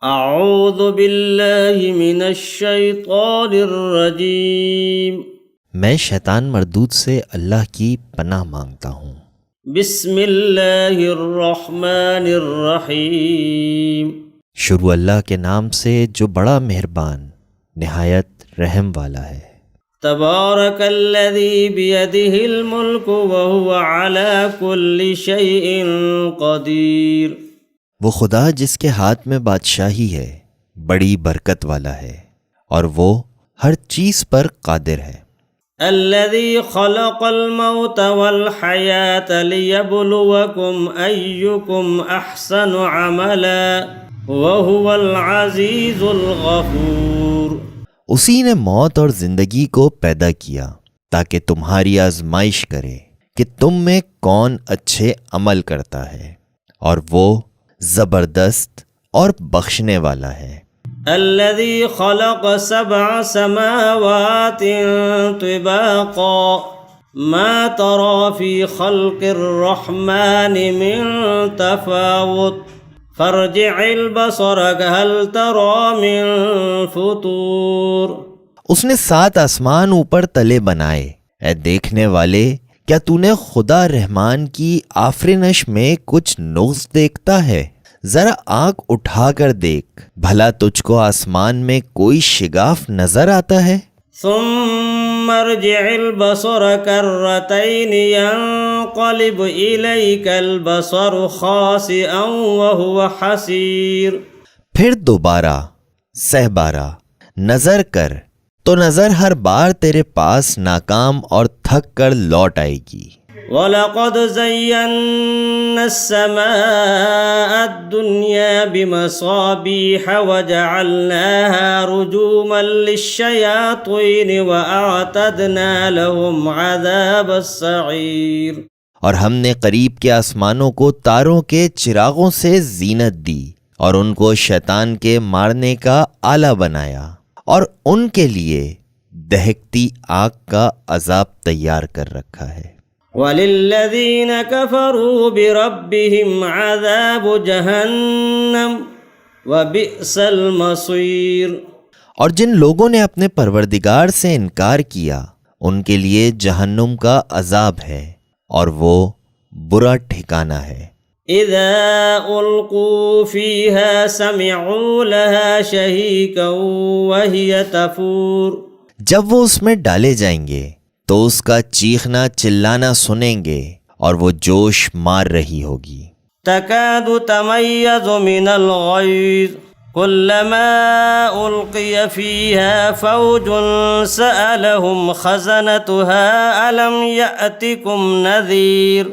اعوذ باللہ من الشیطان الرجیم میں شیطان مردود سے اللہ کی پناہ مانگتا ہوں۔ بسم اللہ الرحمن الرحیم شروع اللہ کے نام سے جو بڑا مہربان نہایت رحم والا ہے۔ تبارک الذی بیدہ الملک وہو علی کل شیء قدیر۔ وہ خدا جس کے ہاتھ میں بادشاہی ہے بڑی برکت والا ہے اور وہ ہر چیز پر قادر ہے۔ الذی خلق الموت والحیاة لیبلوکم ایکم احسن عملا وہو العزیز الغفور۔ اسی نے موت اور زندگی کو پیدا کیا تاکہ تمہاری آزمائش کرے کہ تم میں کون اچھے عمل کرتا ہے، اور وہ زبردست اور بخشنے والا ہے۔ الذي خلق 7 سماوات طباقا ما ترى في خلق الرحمن من تفاوت فارجع البصر هل ترى من فطور۔ اس نے 7 آسمان اوپر تلے بنائے، اے دیکھنے والے کیا تو نے خدا رحمان کی آفرینش میں کچھ نقص دیکھتا ہے؟ ذرا آنکھ اٹھا کر دیکھ، بھلا تجھ کو آسمان میں کوئی شگاف نظر آتا ہے؟ ثم ارجع البصر كرتين ينقلب إليك البصر خاسئا وهو حسير۔ پھر دوبارہ 12 نظر کر تو نظر ہر بار تیرے پاس ناکام اور تھک کر لوٹ آئے گی۔ وَلَقَدْ زَيَّنَّا السَّمَاءَ الدُّنْيَا بِمَصَابِيحَ وَجَعَلْنَاهَا رُجُومًا لِلشَّيَاطِينِ وَأَعْتَدْنَا لَهُمْ عَذَابَ السَّعِيرِ۔ اور ہم نے قریب کے آسمانوں کو تاروں کے چراغوں سے زینت دی اور ان کو شیطان کے مارنے کا آلہ بنایا، اور ان کے لیے دہکتی آگ کا عذاب تیار کر رکھا ہے۔ وَلِلَّذِينَ كَفَرُوا بِرَبِّهِمْ عَذَابُ جَهَنَّمَ وَبِئْسَ الْمَصِيرُ۔ اور جن لوگوں نے اپنے پروردگار سے انکار کیا ان کے لیے جہنم کا عذاب ہے اور وہ برا ٹھکانہ ہے۔ اِذَا أُلْقُوا فِيهَا سَمِعُوا لَهَا شَهِيقًا وَهِيَ تَفُورُ۔ جب وہ اس میں ڈالے جائیں گے تو اس کا چیخنا چلانا سنیں گے اور وہ جوش مار رہی ہوگی۔ تَكَادُ تَمَيَّزُ مِنَ الْغَيْظِ كُلَّمَا أُلْقِيَ فِيهَا فَوْجٌ سَأَلَهُمْ خَزَنَتُهَا أَلَمْ يَأْتِكُمْ نَذِيرٌ۔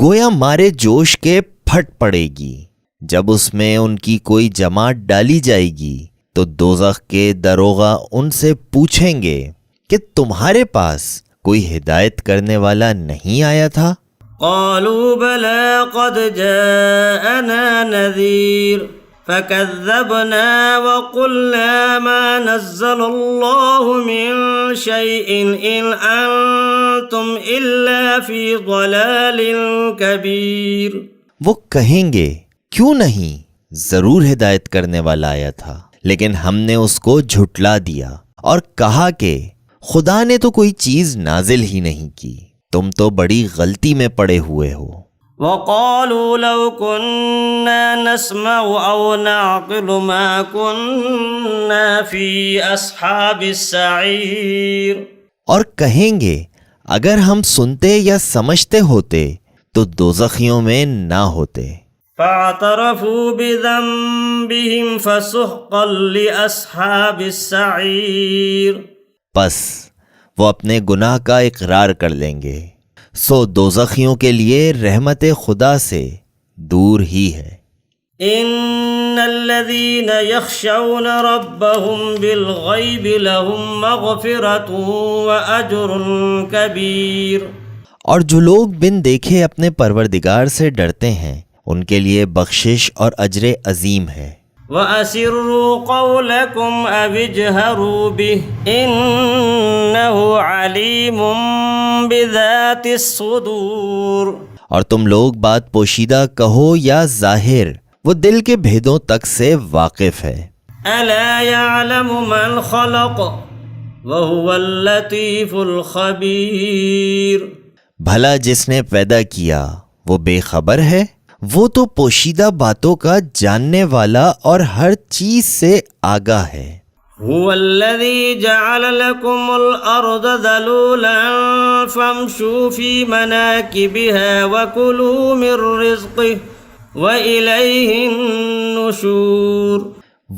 گویا مارے جوش کے پھٹ پڑے گی۔ جب اس میں ان کی کوئی جماعت ڈالی جائے گی تو دوزخ کے داروغہ ان سے پوچھیں گے کہ تمہارے پاس کوئی ہدایت کرنے والا نہیں آیا تھا؟ قالوا بلى قد جاءنا نذير فكذبنا وقلنا ما نزل الله من شيء إن أنتم إلا في ضلال كبير۔ وہ کہیں گے کیوں نہیں، ضرور ہدایت کرنے والا آیا تھا، لیکن ہم نے اس کو جھٹلا دیا اور کہا کہ خدا نے تو کوئی چیز نازل ہی نہیں کی، تم تو بڑی غلطی میں پڑے ہوئے ہو۔ وقالوا لو كنا نسمع او نعقل ما كنا في اصحاب السعير۔ اور کہیں گے اگر ہم سنتے یا سمجھتے ہوتے تو دوزخیوں میں نہ ہوتے۔ فاعترفوا بذنبهم فسحقا لاصحاب السعير۔ پس وہ اپنے گناہ کا اقرار کر لیں گے، سو دوزخیوں کے لیے رحمت خدا سے دور ہی ہے۔ ان الذين يخشون ربهم بالغيب لهم مغفرة واجر كبير۔ اور جو لوگ بن دیکھے اپنے پروردگار سے ڈرتے ہیں ان کے لیے بخشش اور اجر عظیم ہے۔ وَأَسِرُّوا قَوْلَكُمْ أَوِ اجْهَرُوا بِهِ إِنَّهُ عَلِيمٌ بِذَاتِ الصُّدُورِ۔ اور تم لوگ بات پوشیدہ کہو یا ظاہر، وہ دل کے بھیدوں تک سے واقف ہے۔ ألا يعلم من خلق وهو اللطيف الخبير۔ بھلا جس نے پیدا کیا وہ بے خبر ہے؟ وہ تو پوشیدہ باتوں کا جاننے والا اور ہر چیز سے آگاہ ہے۔ هو الذي جعل لكم الأرض ذلولا فامشوا في مناكبها وكلوا من رزقه وإليه النشور۔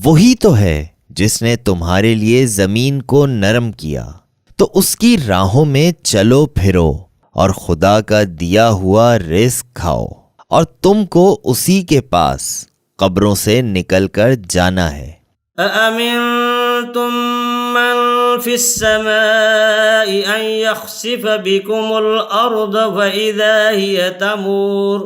وہی تو ہے جس نے تمہارے لیے زمین کو نرم کیا تو اس کی راہوں میں چلو پھرو اور خدا کا دیا ہوا رزق کھاؤ، اور تم کو اسی کے پاس قبروں سے نکل کر جانا ہے۔ أأمنتم من في السماء أن يخسف بكم الأرض فإذا هي تمور۔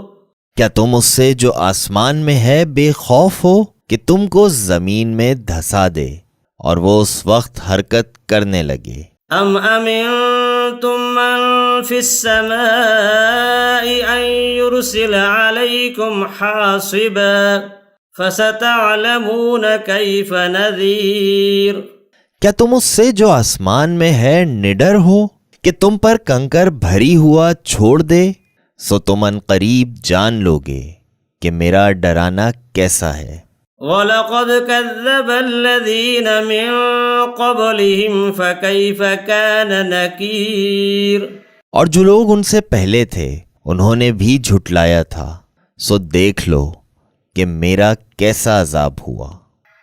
کیا تم اس سے جو آسمان میں ہے بے خوف ہو کہ تم کو زمین میں دھسا دے اور وہ اس وقت حرکت کرنے لگے؟ أم أمنتم من في السماء أن يرسل عليكم حاصبا فستعلمون كيف نذير۔ کیا تم اس سے جو آسمان میں ہے نڈر ہو کہ تم پر کنکر بھری ہوا چھوڑ دے؟ سو تم ان قریب جان لوگے کہ میرا ڈرانا کیسا ہے۔ وَلَقَدْ كَذَّبَ الَّذِينَ مِن قَبْلِهِمْ فَكَيْفَ كَانَ نَكِيرٌ۔ اور جو لوگ ان سے پہلے تھے انہوں نے بھی جھٹلایا تھا، سو دیکھ لو کہ میرا کیسا عذاب ہوا۔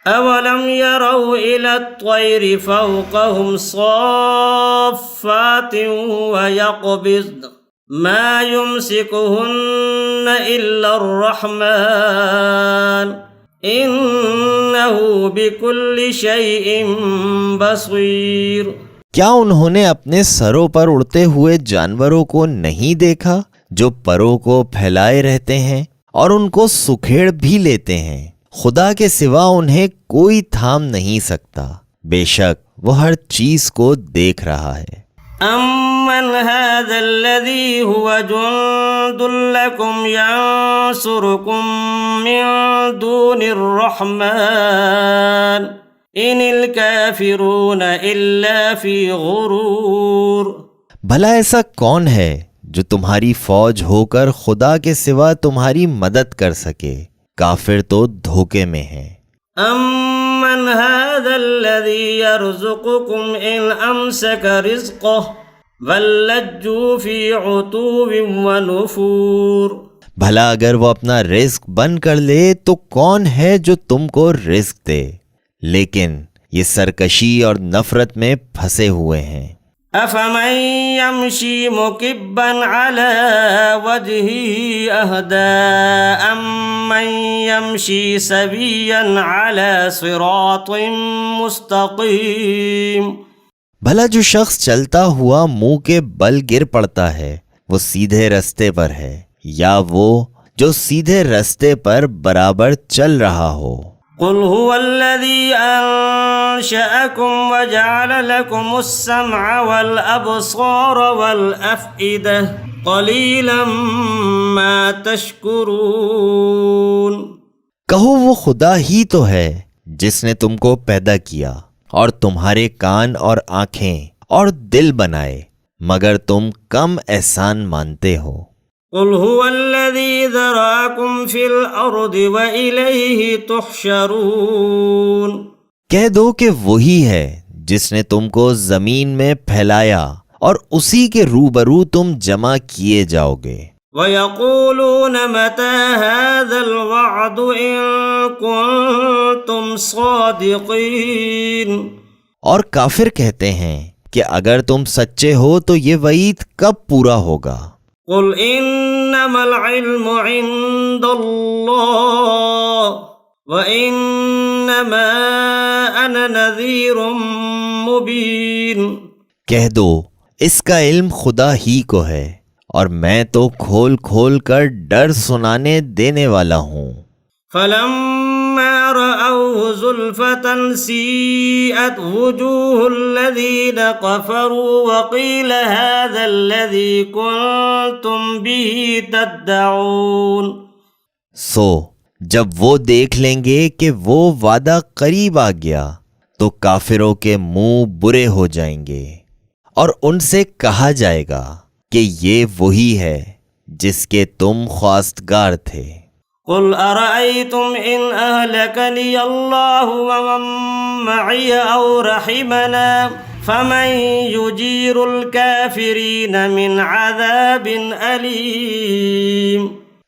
أَوَلَمْ يَرَوْا إِلَى الطَّيْرِ فَوْقَهُمْ صَافَّاتٍ وَيَقْبِضْنَ مَا يُمْسِكُهُنَّ إِلَّا الرَّحْمَنُ إِنَّهُ بِكُلِّ شَيْءٍ بَصِيرٌ۔ کیا انہوں نے اپنے سروں پر اڑتے ہوئے جانوروں کو نہیں دیکھا جو پروں کو پھیلائے رہتے ہیں اور ان کو سکھیڑ بھی لیتے ہیں؟ خدا کے سوا انہیں کوئی تھام نہیں سکتا، بے شک وہ ہر چیز کو دیکھ رہا ہے۔ أَمَّنْ هَذَا الَّذِي هُوَ جُنْدٌ لَكُمْ يَنْصُرُكُمْ مِنْ دُونِ الرَّحْمَنِ إِنِ الْكَافِرُونَ إِلَّا فِي غُرُورٍ۔ بھلا ایسا کون ہے جو تمہاری فوج ہو کر خدا کے سوا تمہاری مدد کر سکے؟ کافر تو دھوکے میں ہیں۔ أَمَّنْ هَذَا الَّذِي يَرْزُقُكُمْ إِنْ أَمْسَكَ رِزْقَهُ بَل لَّجُّوا فِي عُتُوٍّ وَنُفُورٍ۔ بھلا اگر وہ اپنا رزق بند کر لے تو کون ہے جو تم کو رزق دے؟ لیکن یہ سرکشی اور نفرت میں پھنسے ہوئے ہیں۔ أَفَمَن يَمْشِي مُكِبًّا عَلَى وَجْهِهِ أَهْدَىٰ أَمَّن يَمْشِي سَوِيًّا عَلَى صِرَاطٍ مُّسْتَقِيمٍ۔ بھلا جو شخص چلتا ہوا منہ کے بل گر پڑتا ہے وہ سیدھے رستے پر ہے، یا وہ جو سیدھے رستے پر برابر چل رہا ہو؟ قل هو الذي أنشأكم وجعل لكم السمع والأبصار والأفئدة قليلا ما تشكرون۔ کہو وہ خدا ہی تو ہے جس نے تم کو پیدا کیا اور تمہارے کان اور آنکھیں اور دل بنائے، مگر تم کم احسان مانتے ہو۔ قل هو الذي ذرأكم في الأرض وإليه تحشرون۔ کہہ دو کہ وہی ہے جس نے تم کو زمین میں پھیلایا اور اسی کے روبرو تم جمع کیے جاؤ گے۔ وَيَقُولُونَ مَتَى هَذَا الْوَعْدُ إِن كُنتُمْ صَادِقِينَ۔ اور کافر کہتے ہیں کہ اگر تم سچے ہو تو یہ وعید کب پورا ہوگا؟ قل انما العلم عند اللہ وانما انا نذیر مبین۔ کہہ دو اس کا علم خدا ہی کو ہے اور میں تو کھول کھول کر ڈر سنانے دینے والا ہوں۔ فلما رأوه زلفة سيئت وجوه الذين كفروا وقيل هذا الذي كنتم به تدعون۔ سو جب وہ دیکھ لیں گے کہ وہ وعدہ قریب آ گیا تو کافروں کے منہ برے ہو جائیں گے اور ان سے کہا جائے گا کہ یہ وہی ہے جس کے تم خواستگار تھے۔ قل ارأيتم ان اهلكني الله ومن معي او رحمنا فمن يجير الكافرين من عذاب أليم۔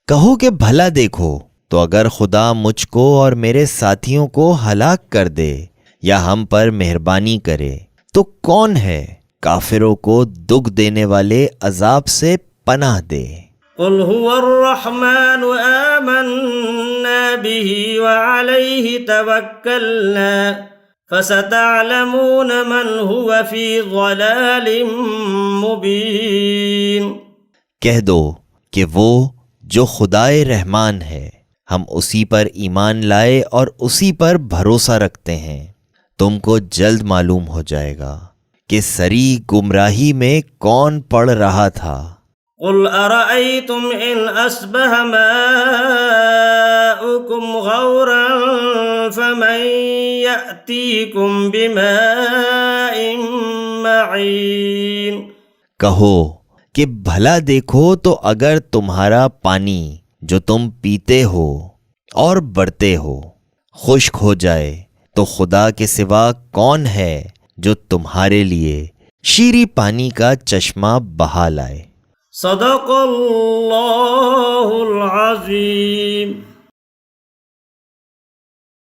کہو کہ بھلا دیکھو تو اگر خدا مجھ کو اور میرے ساتھیوں کو ہلاک کر دے یا ہم پر مہربانی کرے تو کون ہے کافروں کو دکھ دینے والے عذاب سے پناہ دے۔ قل هو الرحمن آمنا به وعليه توكلنا فستعلمون من هو في ضلال مبين۔ کہہ دو کہ وہ جو خدائے رحمان ہے، ہم اسی پر ایمان لائے اور اسی پر بھروسہ رکھتے ہیں، تم کو جلد معلوم ہو جائے گا کہ سری گمراہی میں کون پڑ رہا تھا۔ قل ارأيتم ان اصبح ماؤكم غورا فمن يأتيكم بماء معين۔ کہو کہ بھلا دیکھو تو اگر تمہارا پانی جو تم پیتے ہو اور بڑھتے ہو خشک ہو جائے تو خدا کے سوا کون ہے جو تمہارے لیے شیریں پانی کا چشمہ بہا لائے۔ صدق اللہ العظیم۔